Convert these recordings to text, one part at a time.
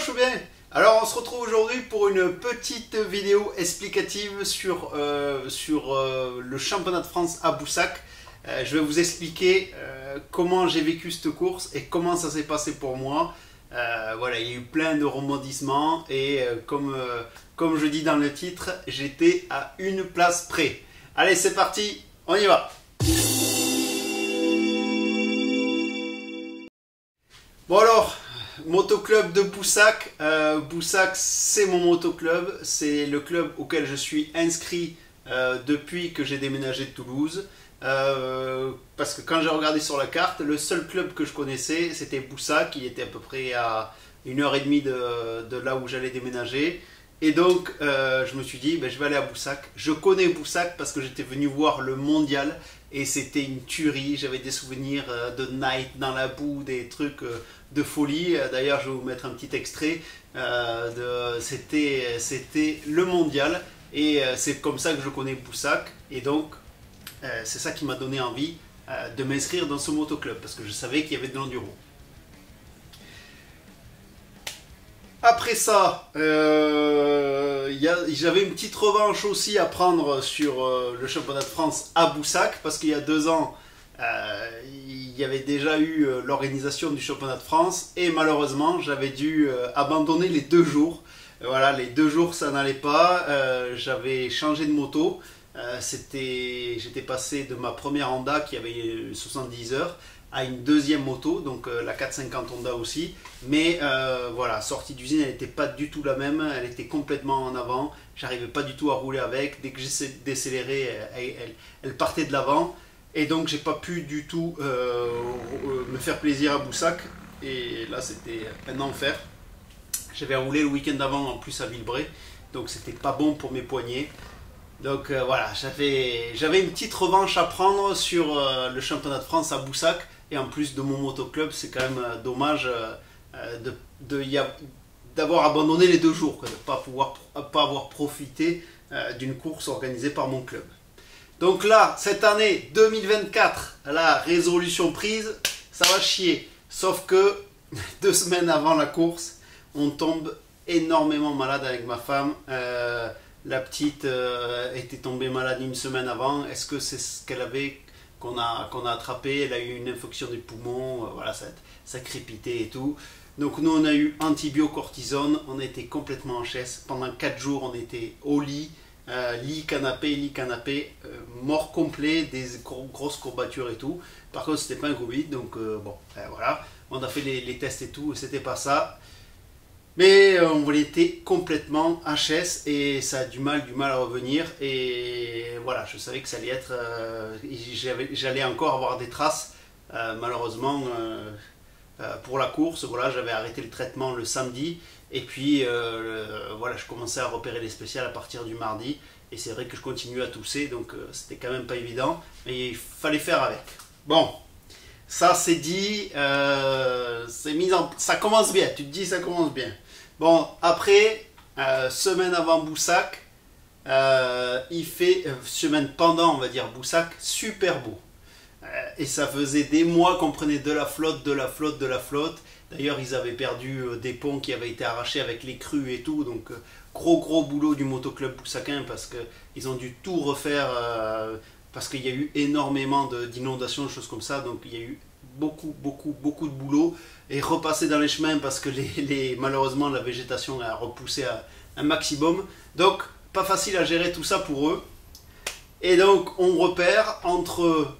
je suis bien. Alors on se retrouve aujourd'hui pour une petite vidéo explicative sur le championnat de France à Boussac. Je vais vous expliquer comment j'ai vécu cette course et comment ça s'est passé pour moi. Voilà, il y a eu plein de rebondissements et comme je dis dans le titre, j'étais à une place près. Allez, c'est parti, on y va. Bon alors, motoclub de Boussac. Boussac, c'est mon motoclub. C'est le club auquel je suis inscrit depuis que j'ai déménagé de Toulouse. Parce que quand j'ai regardé sur la carte, le seul club que je connaissais, c'était Boussac. Il était à peu près à 1h30 de là où j'allais déménager. Et donc, je me suis dit, ben, je vais aller à Boussac. Je connais Boussac parce que j'étais venu voir le mondial. Et c'était une tuerie. J'avais des souvenirs de night dans la boue, des trucs de folie. D'ailleurs, je vais vous mettre un petit extrait. C'était le mondial. Et c'est comme ça que je connais Boussac. Et donc, c'est ça qui m'a donné envie de m'inscrire dans ce motoclub. Parce que je savais qu'il y avait de l'enduro. Après ça, j'avais une petite revanche aussi à prendre sur le championnat de France à Boussac, parce qu'il y a 2 ans, il y avait déjà eu l'organisation du championnat de France, et malheureusement, j'avais dû abandonner les 2 jours. Voilà, les 2 jours, ça n'allait pas. J'avais changé de moto. J'étais passé de ma première Honda qui avait 70 heures à une deuxième moto, donc la 450 Honda aussi, mais voilà, sortie d'usine, elle n'était pas du tout la même, elle était complètement en avant, j'arrivais pas du tout à rouler avec, dès que j'essayais de décélérer, elle partait de l'avant, et donc j'ai pas pu du tout me faire plaisir à Boussac, et là c'était un enfer. J'avais roulé le week-end d'avant en plus à Villebray, donc c'était pas bon pour mes poignets. Donc voilà, j'avais une petite revanche à prendre sur le championnat de France à Boussac. Et en plus de mon motoclub, c'est quand même dommage d'avoir abandonné les 2 jours, quoi, de ne pas avoir profité d'une course organisée par mon club. Donc là, cette année 2024, la résolution prise, ça va chier. Sauf que 2 semaines avant la course, on tombe énormément malade avec ma femme. La petite était tombée malade 1 semaine avant. Est-ce que c'est ce qu'elle avait qu'on a attrapé? Elle a eu une infection des poumons, voilà, ça crépitait et tout. Donc nous on a eu antibio-cortisone, on était complètement en chaise. Pendant 4 jours on était au lit, lit canapé, mort complet, des grosses courbatures et tout. Par contre c'était pas un Covid, donc bon, voilà. On a fait les tests et tout, c'était pas ça. Mais on était complètement HS et ça a du mal à revenir. Et voilà, je savais que ça allait être... j'allais encore avoir des traces, malheureusement, pour la course. Voilà, j'avais arrêté le traitement le samedi. Et puis, voilà, je commençais à repérer les spéciales à partir du mardi. Et c'est vrai que je continue à tousser, donc c'était quand même pas évident. Mais il fallait faire avec. Bon, ça c'est dit, ça commence bien. Tu te dis, ça commence bien. Bon, après, semaine avant Boussac, il fait, semaine pendant, on va dire, Boussac, super beau. Et ça faisait des mois qu'on prenait de la flotte. D'ailleurs, ils avaient perdu des ponts qui avaient été arrachés avec les crues et tout. Donc, gros boulot du motoclub boussaquin parce qu'ils ont dû tout refaire parce qu'il y a eu énormément d'inondations, de choses comme ça. Donc, il y a eu beaucoup de boulot. Et repasser dans les chemins parce que malheureusement la végétation a repoussé à un maximum. Donc pas facile à gérer tout ça pour eux. Et donc on repère entre...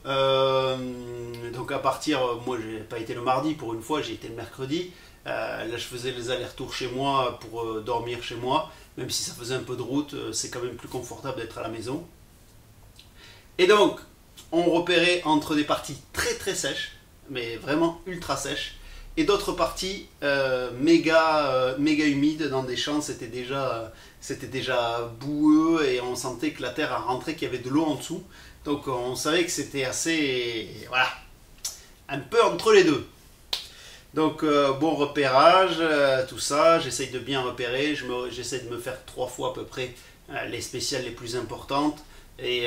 donc à partir... moi j'ai pas été le mardi pour une fois, j'ai été le mercredi. Là je faisais les allers-retours chez moi pour dormir chez moi. Même si ça faisait un peu de route, c'est quand même plus confortable d'être à la maison. Et donc on repérait entre des parties très sèches, mais vraiment ultra sèches, et d'autres parties méga humides dans des champs. C'était déjà boueux et on sentait que la terre a rentré, qu'il y avait de l'eau en dessous. Donc on savait que c'était assez, voilà, un peu entre les deux. Donc bon repérage, tout ça, j'essaye de bien repérer, j'essaie de me faire 3 fois à peu près les spéciales les plus importantes. Et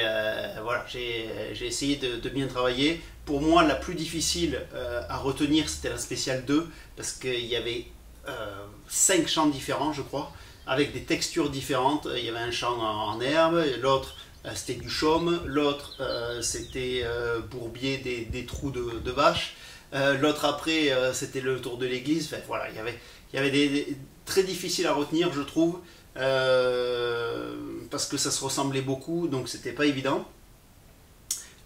voilà, j'ai essayé de bien travailler. Pour moi, la plus difficile à retenir, c'était la spéciale 2, parce qu'il y avait 5 champs différents, je crois, avec des textures différentes. Il y avait un champ en herbe, l'autre c'était du chaume, l'autre c'était bourbier des trous de vaches, l'autre après c'était le tour de l'église. Enfin, voilà, il y avait très difficiles à retenir, je trouve, parce que ça se ressemblait beaucoup, donc c'était pas évident.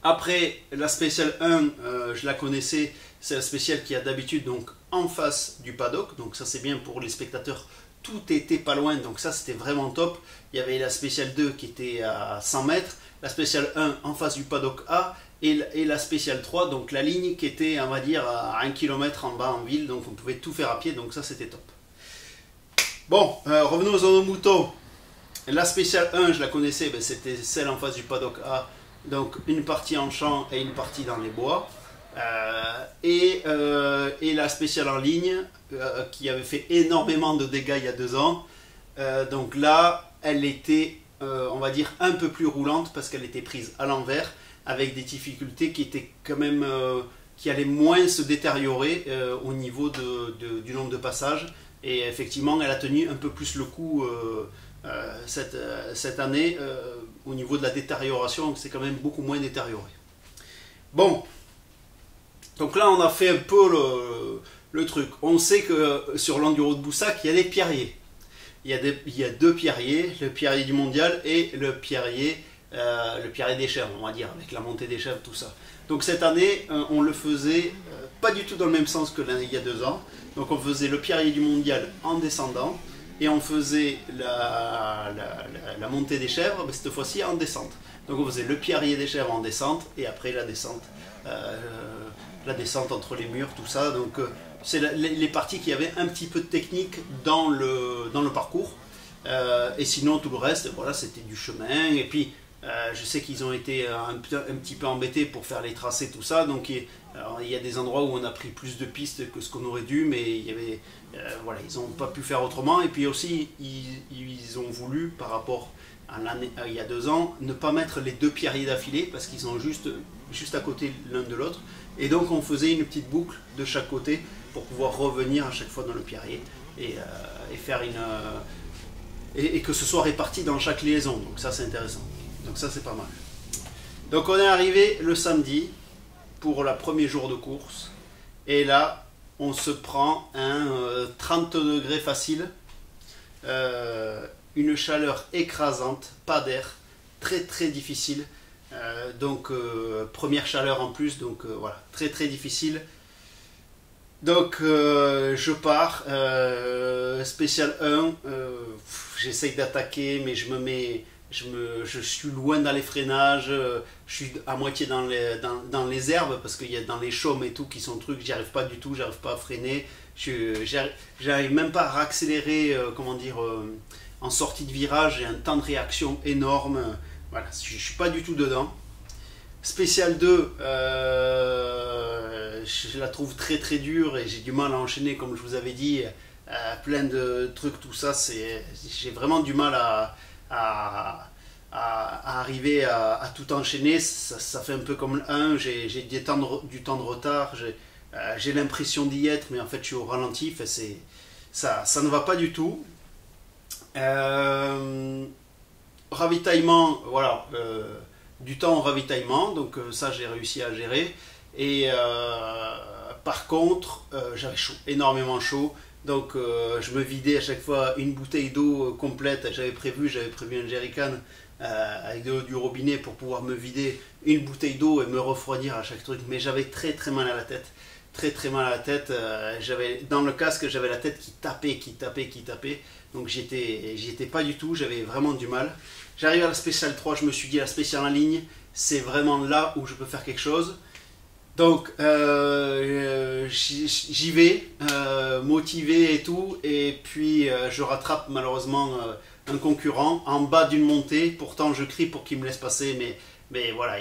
Après, la spéciale 1, je la connaissais, c'est la spéciale qui a d'habitude donc en face du paddock, donc ça c'est bien pour les spectateurs, tout était pas loin, donc ça c'était vraiment top. Il y avait la spéciale 2 qui était à 100 mètres, la spéciale 1 en face du paddock A, et la spéciale 3, donc la ligne qui était, on va dire, à 1 km en bas en ville, donc on pouvait tout faire à pied, donc ça c'était top. Bon, revenons aux moutons. La spéciale 1, je la connaissais, ben, c'était celle en face du paddock A, donc une partie en champ et une partie dans les bois. Et la spéciale en ligne, qui avait fait énormément de dégâts il y a 2 ans. Donc là, elle était, on va dire, un peu plus roulante parce qu'elle était prise à l'envers, avec des difficultés qui étaient quand même, qui allaient moins se détériorer au niveau du nombre de passages. Et effectivement, elle a tenu un peu plus le coup cette année au niveau de la détérioration. C'est quand même beaucoup moins détérioré. Bon, donc là, on a fait un peu le truc. On sait que sur l'enduro de Boussac, il y a des pierriers. Il y a 2 pierriers, le pierrier du mondial et le pierrier des chèvres, on va dire, avec la montée des chèvres, tout ça. Donc cette année, on le faisait pas du tout dans le même sens que l'année il y a 2 ans. Donc on faisait le pierrier du mondial en descendant et on faisait la montée des chèvres, mais cette fois-ci en descente. Donc on faisait le pierrier des chèvres en descente et après la descente entre les murs, tout ça. Donc c'est les parties qui avaient un petit peu de technique dans le parcours. Et sinon tout le reste, voilà, c'était du chemin. Et puis je sais qu'ils ont été un petit peu embêtés pour faire les tracés, tout ça. Donc il y a des endroits où on a pris plus de pistes que ce qu'on aurait dû, mais il y avait, voilà, ils n'ont pas pu faire autrement. Et puis aussi, ils ont voulu, par rapport à l'année, il y a 2 ans, ne pas mettre les 2 pierriers d'affilée parce qu'ils sont juste à côté l'un de l'autre. Et donc on faisait une petite boucle de chaque côté pour pouvoir revenir à chaque fois dans le pierrier et faire et que ce soit réparti dans chaque liaison. Donc ça c'est intéressant. Donc ça c'est pas mal. Donc on est arrivé le samedi pour le premier jour de course. Et là on se prend un 30 degrés facile. Une chaleur écrasante, pas d'air, très très difficile. Donc première chaleur en plus, donc voilà, très très difficile. Donc je pars, spécial 1, j'essaye d'attaquer, mais je suis loin dans les freinages, je suis à moitié dans les herbes, parce qu'il y a dans les chaumes et tout qui sont trucs, j'y arrive pas du tout, j'arrive pas à freiner, j'arrive même pas à accélérer, comment dire, en sortie de virage, j'ai un temps de réaction énorme, voilà, je suis pas du tout dedans. Spécial 2, je la trouve très très dure et j'ai du mal à enchaîner, comme je vous avais dit, plein de trucs, tout ça, j'ai vraiment du mal à arriver à tout enchaîner. Ça fait un peu comme le 1, j'ai du temps de retard, j'ai l'impression d'y être, mais en fait je suis au ralenti, ça ne va pas du tout. Ravitaillement, voilà, du temps au ravitaillement, donc ça j'ai réussi à gérer. Et par contre, j'avais chaud, énormément chaud, donc je me vidais à chaque fois une bouteille d'eau complète. J'avais prévu un jerrycan avec de l'eau du robinet pour pouvoir me vider une bouteille d'eau et me refroidir à chaque truc, mais j'avais très très mal à la tête. Très très mal à la tête, dans le casque j'avais la tête qui tapait, donc j'y étais pas du tout, j'avais vraiment du mal. J'arrive à la spéciale 3, je me suis dit la spéciale en ligne, c'est vraiment là où je peux faire quelque chose. Donc j'y vais, motivé et tout, et puis je rattrape malheureusement un concurrent en bas d'une montée. Pourtant je crie pour qu'il me laisse passer, mais voilà,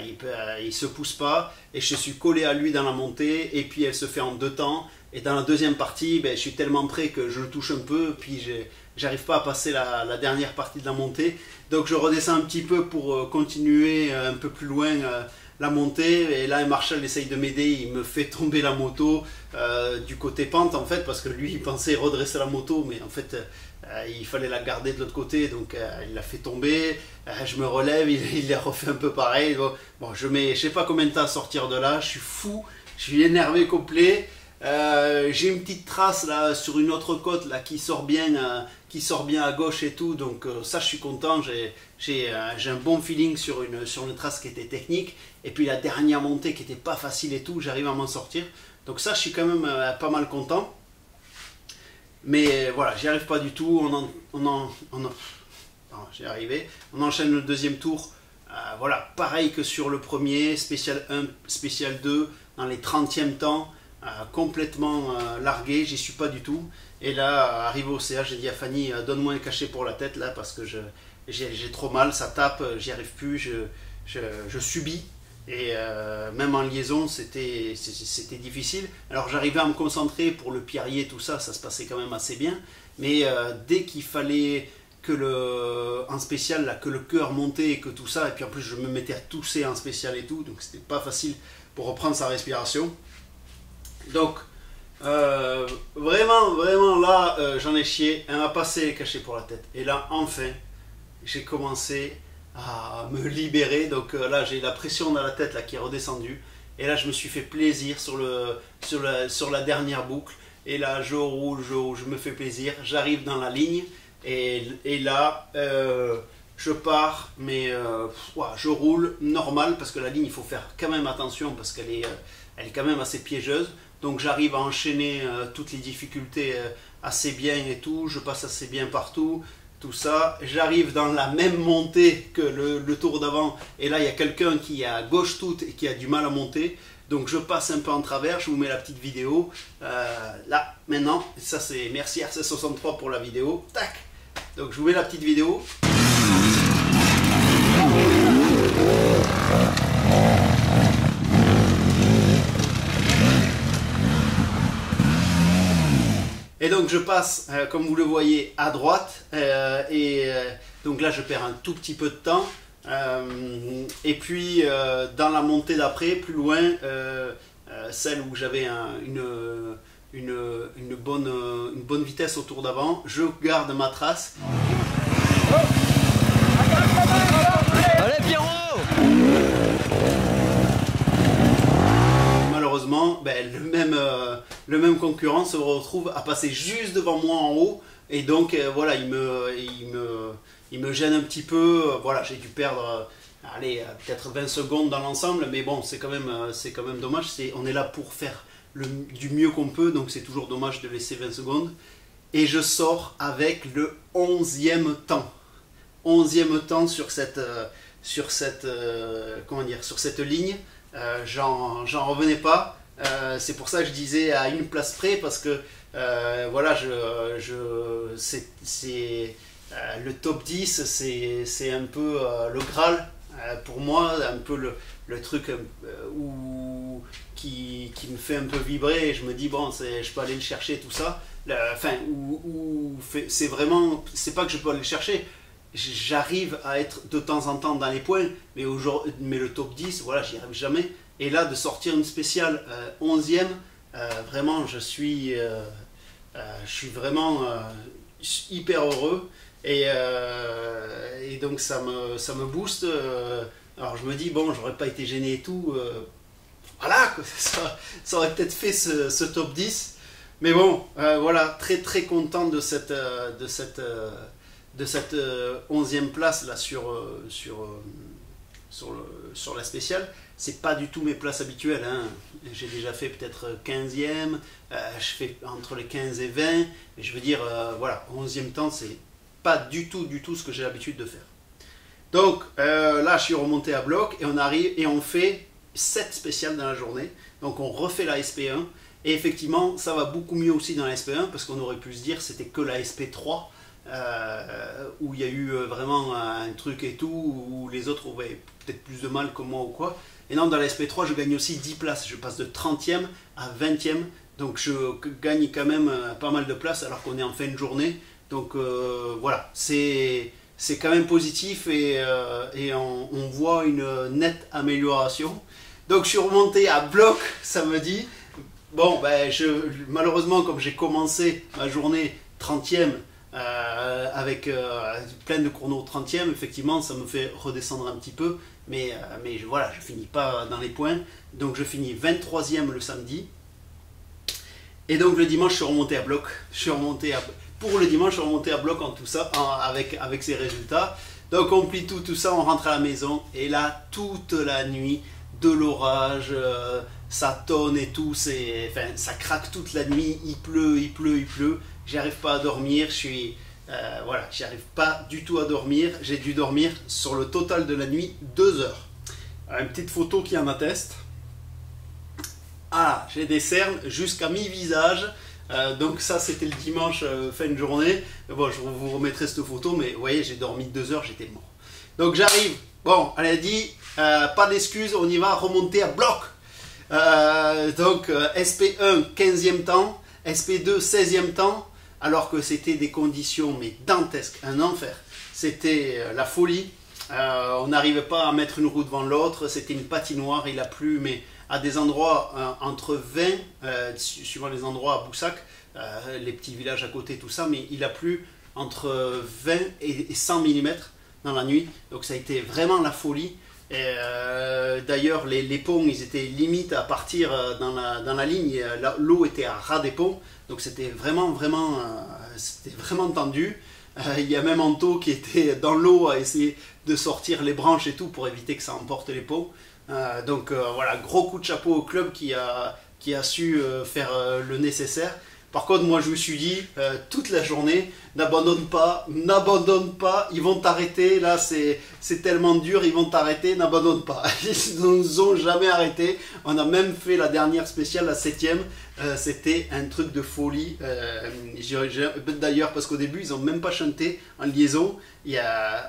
il se pousse pas, et je suis collé à lui dans la montée, et puis elle se fait en 2 temps, et dans la deuxième partie, je suis tellement près que je le touche un peu, puis j'arrive pas à passer la dernière partie de la montée, donc je redescends un petit peu pour continuer un peu plus loin la montée, et là un Marshall essaye de m'aider, il me fait tomber la moto du côté pente en fait, parce que lui il pensait redresser la moto, mais en fait il fallait la garder de l'autre côté, donc il l'a fait tomber, je me relève, il a refait un peu pareil. Bon, je mets je sais pas combien de temps à sortir de là, je suis fou, je suis énervé complet. J'ai une petite trace là sur une autre côte là qui sort bien à gauche et tout, donc ça je suis content, j'ai un bon feeling sur une trace qui était technique, et puis la dernière montée qui était pas facile et tout, j'arrive à m'en sortir, donc ça je suis quand même pas mal content. Mais voilà, j'y arrive pas du tout, non, j'y arrivé, on enchaîne le deuxième tour, voilà, pareil que sur le premier, spécial 1, spécial 2, dans les 30e temps, complètement largué, j'y suis pas du tout. Et là, arrivé au CH, j'ai dit à Fanny, donne-moi un cachet pour la tête là, parce que j'ai trop mal, ça tape, j'y arrive plus, je subis. Et même en liaison, c'était difficile. Alors j'arrivais à me concentrer pour le pierrier, tout ça, ça se passait quand même assez bien. Mais dès qu'il fallait en spécial, là, que le cœur montait et que tout ça, et puis en plus je me mettais à tousser en spécial et tout, donc c'était pas facile pour reprendre sa respiration. Donc vraiment là, j'en ai chié, elle m'a passé les cachets pour la tête. Et là, enfin, j'ai commencé à me libérer, donc là j'ai la pression dans la tête là qui est redescendue, et là je me suis fait plaisir sur la dernière boucle, et là je roule, je me fais plaisir, j'arrive dans la ligne, et là je pars, mais je roule normal, parce que la ligne il faut faire quand même attention, parce qu'elle est quand même assez piégeuse, donc j'arrive à enchaîner toutes les difficultés assez bien et tout, je passe assez bien partout, tout ça, j'arrive dans la même montée que le tour d'avant, et là il y a quelqu'un qui est à gauche toute et qui a du mal à monter, donc je passe un peu en travers, je vous mets la petite vidéo, là, maintenant, ça c'est merci RC63 pour la vidéo, tac, donc je vous mets la petite vidéo. Et donc je passe, comme vous le voyez, à droite, donc là je perds un tout petit peu de temps, et puis dans la montée d'après, plus loin, celle où j'avais une bonne vitesse au tour d'avant, je garde ma trace. Allez Pierrot! Malheureusement, le même concurrent se retrouve à passer juste devant moi en haut, et donc voilà, il me gêne un petit peu, voilà, j'ai dû perdre peut-être 20 secondes dans l'ensemble, mais bon, c'est quand même dommage, on est là pour faire du mieux qu'on peut, donc c'est toujours dommage de laisser 20 secondes, et je sors avec le 11e temps. 11e temps sur cette ligne. J'en revenais pas, c'est pour ça que je disais à une place près, parce que voilà, le top 10, c'est un peu le Graal pour moi, un peu le truc qui me fait un peu vibrer, et je me dis bon, je peux aller le chercher, tout ça, c'est pas que je peux aller le chercher, j'arrive à être de temps en temps dans les points, mais le top 10, voilà, j'y arrive jamais. Et là, de sortir une spéciale 11e, vraiment, je suis vraiment hyper heureux. Et donc, ça me booste. Alors, je me dis, bon, j'aurais pas été gêné et tout. Voilà, ça aurait peut-être fait ce top 10. Mais bon, voilà, très très content de cette 11e place là sur la spéciale. C'est pas du tout mes places habituelles, hein. J'ai déjà fait peut-être 15e, je fais entre les 15 et 20, mais je veux dire, voilà, 11e temps, c'est pas du tout ce que j'ai l'habitude de faire. Donc là, je suis remonté à bloc, et on arrive et on fait 7 spéciales dans la journée, donc on refait la SP1, et effectivement, ça va beaucoup mieux aussi dans la SP1, parce qu'on aurait pu se dire c'était que la SP3, où il y a eu vraiment un truc et tout, où les autres avaient peut-être plus de mal que moi ou quoi. Et non, dans la SP3, je gagne aussi 10 places. Je passe de 30e à 20e. Donc je gagne quand même pas mal de places alors qu'on est en fin de journée. Donc voilà, c'est c'est quand même positif et on voit une nette amélioration. Donc je suis remonté à bloc samedi. Bon, ben, malheureusement, comme j'ai commencé ma journée 30e avec plein de chronos 30e, effectivement, ça me fait redescendre un petit peu. Mais voilà, je finis pas dans les points. Donc je finis 23e le samedi. Et donc le dimanche, je suis remonté à bloc. Pour le dimanche, je suis remonté à bloc en tout ça, avec ces résultats. Donc on plie tout ça, on rentre à la maison. Et là, toute la nuit, de l'orage, ça tonne et tout. Ça craque toute la nuit, il pleut. J'arrive pas à dormir, voilà, j'arrive pas du tout à dormir. J'ai dû dormir sur le total de la nuit 2 heures. Une petite photo qui en atteste. Ah, j'ai des cernes jusqu'à mi-visage. Donc ça, c'était le dimanche fin de journée. Bon, je vous remettrai cette photo, mais vous voyez, j'ai dormi 2 heures, j'étais mort. Donc j'arrive. Bon, elle a dit, pas d'excuses, on y va, remonter à bloc. Donc SP1, 15e temps, SP2, 16e temps, alors que c'était des conditions mais dantesques, un enfer. C'était la folie. On n'arrivait pas à mettre une roue devant l'autre, c'était une patinoire, il a plu, mais à des endroits entre 20, suivant les endroits à Boussac, les petits villages à côté, tout ça, mais il a plu entre 20 et 100 mm dans la nuit, donc ça a été vraiment la folie. D'ailleurs, les ponts, ils étaient limite à partir dans la ligne, l'eau était à ras des ponts, donc c'était vraiment tendu. Il y a même Anto qui était dans l'eau à essayer de sortir les branches et tout pour éviter que ça emporte les ponts. Donc voilà, gros coup de chapeau au club qui a su faire le nécessaire. Par contre, moi je me suis dit toute la journée, n'abandonne pas, ils vont t'arrêter, là c'est tellement dur, ils vont t'arrêter, n'abandonne pas. Ils ne nous ont jamais arrêté. On a même fait la dernière spéciale, la 7e, c'était un truc de folie. D'ailleurs, parce qu'au début, ils n'ont même pas chanté en liaison.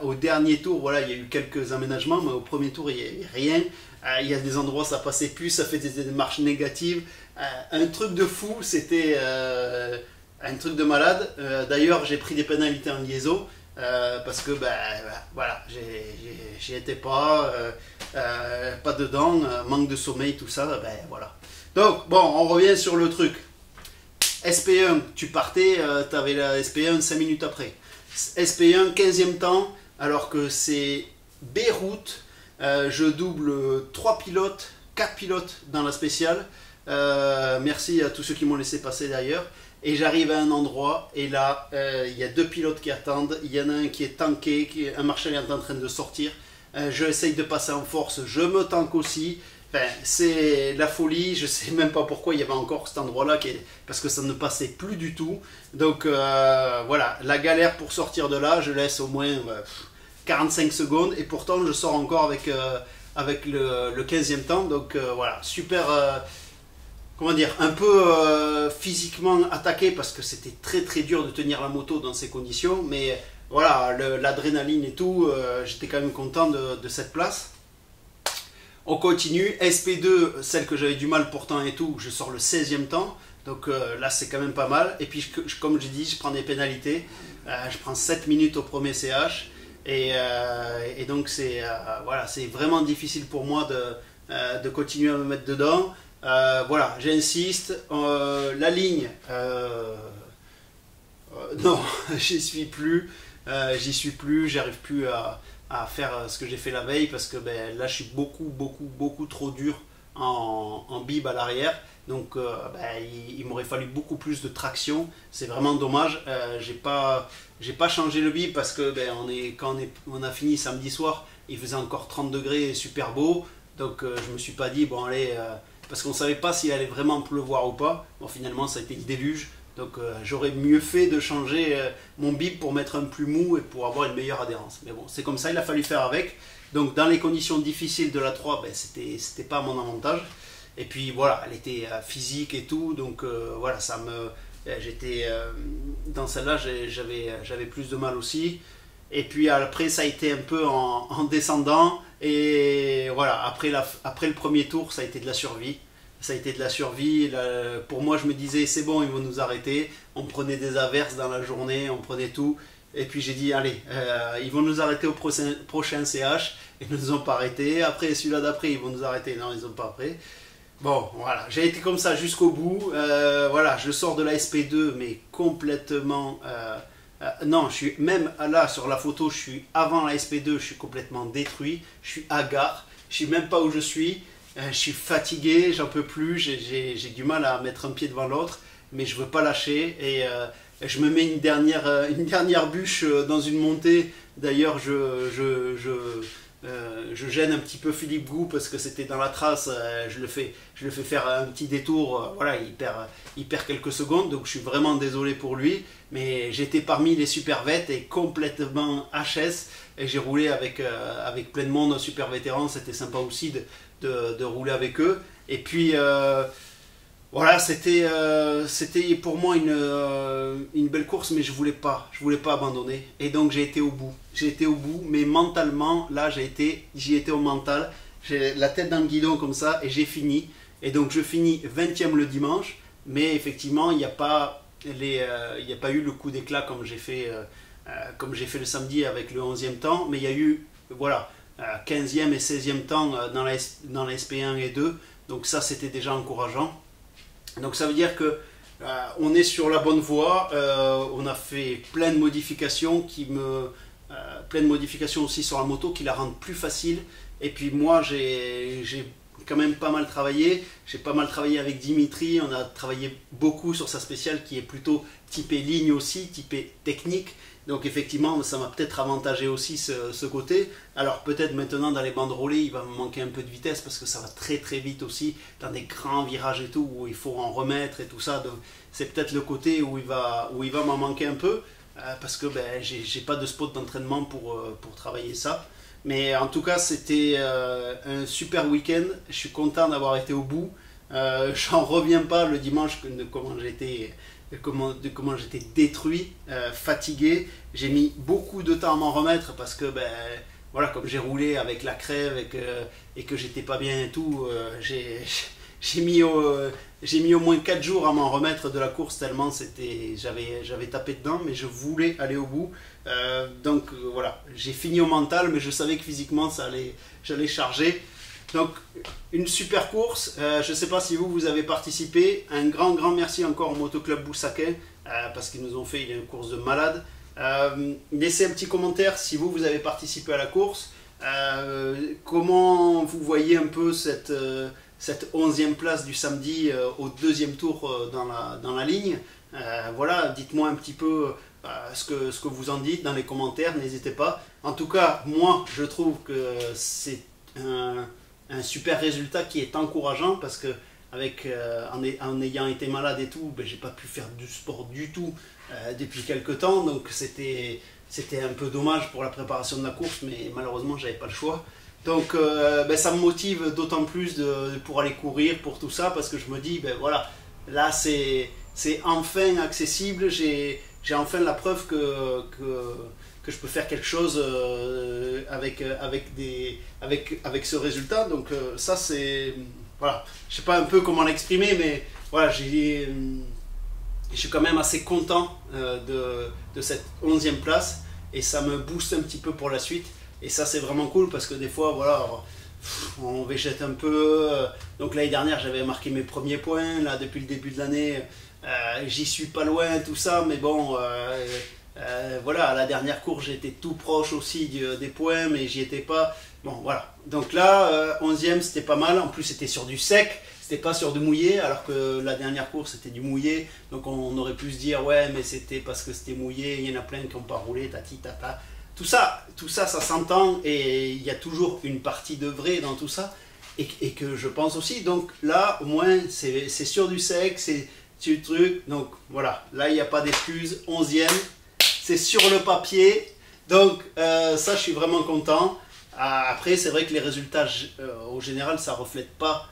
Au dernier tour, voilà, il y a eu quelques aménagements, mais au premier tour, il n'y avait rien. Il y a des endroits où ça passait plus, ça fait des démarches négatives. Un truc de fou, c'était un truc de malade. D'ailleurs, j'ai pris des pénalités en liaison parce que voilà, j'y étais pas dedans, manque de sommeil, tout ça. Voilà. Donc bon, on revient sur le truc. SP1, tu partais, tu avais la SP1 5 minutes après. SP1, 15e temps, alors que c'est Beyrouth. Je double 3 pilotes, 4 pilotes dans la spéciale. Merci à tous ceux qui m'ont laissé passer d'ailleurs. Et j'arrive à un endroit et là, il y a 2 pilotes qui attendent. Il y en a un qui est tanké, un Marshall est en train de sortir. Je essaye de passer en force, je me tanque aussi. Enfin, c'est la folie, je sais même pas pourquoi il y avait encore cet endroit-là, parce que ça ne passait plus du tout. Donc voilà, la galère pour sortir de là, je laisse au moins 45 secondes et pourtant je sors encore avec le 15e temps. Donc voilà, super, comment dire, un peu physiquement attaqué parce que c'était très dur de tenir la moto dans ces conditions. Mais voilà, l'adrénaline et tout, j'étais quand même content de cette place. On continue, SP2, celle que j'avais du mal pourtant et tout, je sors le 16e temps, donc là c'est quand même pas mal. Et puis comme j'ai dit, je prends des pénalités, je prends 7 minutes au premier CH, et donc voilà, c'est vraiment difficile pour moi de continuer à me mettre dedans. Voilà, j'insiste, la ligne, non, j'y suis plus, j'arrive plus à faire ce que j'ai fait la veille parce que là je suis beaucoup trop dur en bib à l'arrière, donc il m'aurait fallu beaucoup plus de traction. C'est vraiment dommage. J'ai pas changé le bib parce que quand on a fini samedi soir, il faisait encore 30 degrés, super beau, donc je me suis pas dit bon allez, parce qu'on savait pas s'il allait vraiment pleuvoir ou pas. Bon, finalement ça a été le déluge. Donc j'aurais mieux fait de changer mon bib pour mettre un plus mou et pour avoir une meilleure adhérence. Mais bon, c'est comme ça, il a fallu faire avec. Donc dans les conditions difficiles de la 3, c'était pas à mon avantage. Et puis voilà, elle était physique et tout. Donc voilà, j'étais dans celle-là, j'avais plus de mal aussi. Et puis après, ça a été un peu en descendant. Et voilà, après le premier tour, ça a été de la survie. Ça a été de la survie. Pour moi, je me disais, c'est bon, ils vont nous arrêter. On prenait des averses dans la journée, on prenait tout. Et puis j'ai dit, allez, ils vont nous arrêter au prochain CH. Ils ne nous ont pas arrêtés. Après, celui-là d'après, ils vont nous arrêter. Non, ils n'ont pas après. Bon, voilà, j'ai été comme ça jusqu'au bout. Voilà, je sors de la SP2, mais complètement... non, je suis même là sur la photo, je suis avant la SP2, je suis complètement détruit. Je suis hagard, je ne sais même pas où je suis. Je suis fatigué, j'en peux plus. J'ai du mal à mettre un pied devant l'autre, mais je ne veux pas lâcher. Et je me mets une dernière bûche dans une montée. D'ailleurs, je gêne un petit peu Philippe Gou parce que c'était dans la trace, je le fais faire un petit détour, voilà, il perd quelques secondes, donc je suis vraiment désolé pour lui, mais j'étais parmi les supervêtes et complètement HS, et j'ai roulé avec plein de monde, super vétérans, c'était sympa aussi de rouler avec eux, et puis voilà, c'était pour moi une belle course, mais je voulais pas abandonner. Et donc j'ai été au bout. Mais mentalement, là j'y étais au mental. J'ai la tête dans le guidon comme ça et j'ai fini. Et donc je finis 20e le dimanche, mais effectivement il n'y a pas eu le coup d'éclat comme j'ai fait le samedi avec le 11e temps, mais il y a eu voilà 15e et 16e temps dans la SP1 et 2. Donc ça c'était déjà encourageant. Donc ça veut dire que on est sur la bonne voie, on a fait plein de modifications plein de modifications aussi sur la moto qui la rendent plus facile. Et puis moi j'ai quand même pas mal travaillé, j'ai pas mal travaillé avec Dimitri, on a travaillé beaucoup sur sa spéciale qui est plutôt typée ligne aussi, typée technique. Donc effectivement, ça m'a peut-être avantagé aussi ce côté. Alors peut-être maintenant dans les bandes roulées, il va me manquer un peu de vitesse parce que ça va très très vite aussi dans des grands virages et tout où il faut en remettre et tout ça. Donc c'est peut-être le côté où il va m'en manquer un peu parce que j'ai pas de spot d'entraînement pour travailler ça. Mais en tout cas, c'était un super week-end. Je suis content d'avoir été au bout. J'en reviens pas le dimanche de comment j'étais détruit, fatigué. J'ai mis beaucoup de temps à m'en remettre parce que voilà, comme j'ai roulé avec la crève et que j'étais pas bien et tout, j'ai mis au moins 4 jours à m'en remettre de la course tellement j'avais tapé dedans, mais je voulais aller au bout. Donc voilà, j'ai fini au mental, mais je savais que physiquement j'allais charger. Donc une super course, je ne sais pas si vous avez participé, un grand merci encore au Motoclub Boussakais parce qu'ils nous ont fait une course de malade. Laissez un petit commentaire si vous avez participé à la course, comment vous voyez un peu cette 11e place du samedi au 2e tour dans la ligne. Voilà, dites-moi un petit peu ce que vous en dites dans les commentaires, n'hésitez pas. En tout cas, moi je trouve que c'est un super résultat qui est encourageant parce que en ayant été malade et tout, j'ai pas pu faire du sport du tout depuis quelques temps, donc c'était un peu dommage pour la préparation de la course, mais malheureusement j'avais pas le choix. Donc ça me motive d'autant plus pour aller courir, pour tout ça, parce que je me dis, voilà, là c'est enfin accessible, j'ai enfin la preuve que je peux faire quelque chose avec ce résultat. Donc ça c'est... Voilà, je sais pas un peu comment l'exprimer, mais voilà, je suis quand même assez content de cette 11e place et ça me booste un petit peu pour la suite. Et ça c'est vraiment cool parce que des fois, voilà, on végète un peu. Donc l'année dernière j'avais marqué mes premiers points, là depuis le début de l'année j'y suis pas loin, tout ça, mais bon... voilà, à la dernière course j'étais tout proche aussi des points, mais j'y étais pas. Bon voilà, donc là 11e c'était pas mal, en plus c'était sur du sec, c'était pas sur du mouillé, alors que la dernière course c'était du mouillé, donc on aurait pu se dire ouais mais c'était parce que c'était mouillé, il y en a plein qui n'ont pas roulé, tati tata. Tout ça ça s'entend, et il y a toujours une partie de vrai dans tout ça, et que je pense aussi. Donc là au moins c'est sur du sec, c'est du truc, donc voilà, là il n'y a pas d'excuse. 11e, c'est sur le papier, donc ça je suis vraiment content. Après c'est vrai que les résultats au général ça reflète pas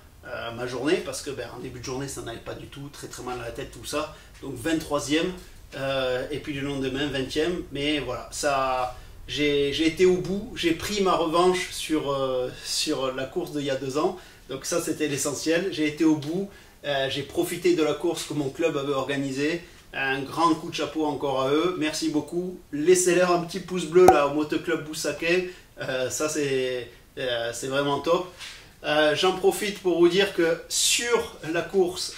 ma journée, parce que en début de journée ça n'allait pas du tout, très très mal à la tête tout ça, donc 23e, et puis le lendemain 20e, mais voilà, ça j'ai été au bout, j'ai pris ma revanche sur la course d'il y a 2 ans, donc ça c'était l'essentiel. J'ai été au bout, j'ai profité de la course que mon club avait organisée. Un grand coup de chapeau encore à eux. Merci beaucoup. Laissez-leur un petit pouce bleu là au Motoclub Boussaquet. Ça c'est vraiment top. J'en profite pour vous dire que sur la course,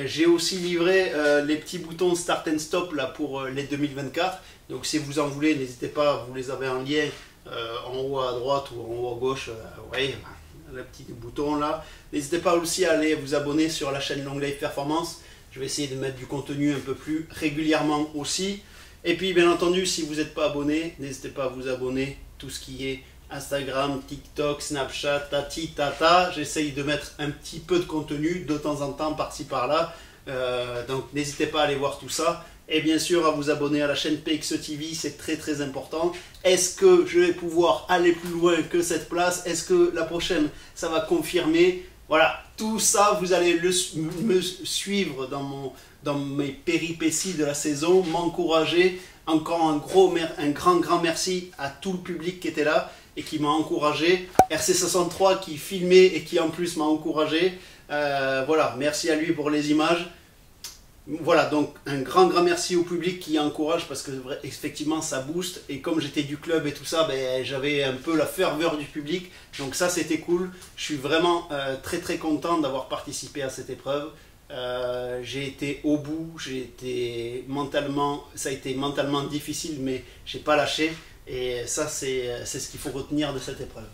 j'ai aussi livré les petits boutons Start and Stop là, pour les 2024. Donc si vous en voulez, n'hésitez pas, vous les avez en lien en haut à droite ou en haut à gauche. Ouais, le petit bouton là. N'hésitez pas aussi à aller vous abonner sur la chaîne Long Life Performance. Je vais essayer de mettre du contenu un peu plus régulièrement aussi. Et puis bien entendu, si vous n'êtes pas abonné, n'hésitez pas à vous abonner. Tout ce qui est Instagram, TikTok, Snapchat, tati, tata. J'essaye de mettre un petit peu de contenu de temps en temps par-ci par-là. Donc n'hésitez pas à aller voir tout ça. Et bien sûr à vous abonner à la chaîne PXE TV, c'est très très important. Est-ce que je vais pouvoir aller plus loin que cette place? Est-ce que la prochaine, ça va confirmer? Voilà, tout ça, vous allez me suivre dans mes péripéties de la saison, m'encourager. Encore un grand merci à tout le public qui était là et qui m'a encouragé. RC63 qui filmait et qui en plus m'a encouragé. Voilà, merci à lui pour les images. Voilà, donc un grand merci au public qui encourage parce que effectivement ça booste. Et comme j'étais du club et tout ça, ben, j'avais un peu la ferveur du public. Donc ça c'était cool. Je suis vraiment très content d'avoir participé à cette épreuve. J'ai été au bout, ça a été mentalement difficile, mais j'ai pas lâché. Et ça c'est ce qu'il faut retenir de cette épreuve.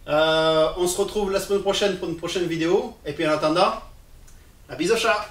On se retrouve la semaine prochaine pour une prochaine vidéo. Et puis en attendant, la bise au chat!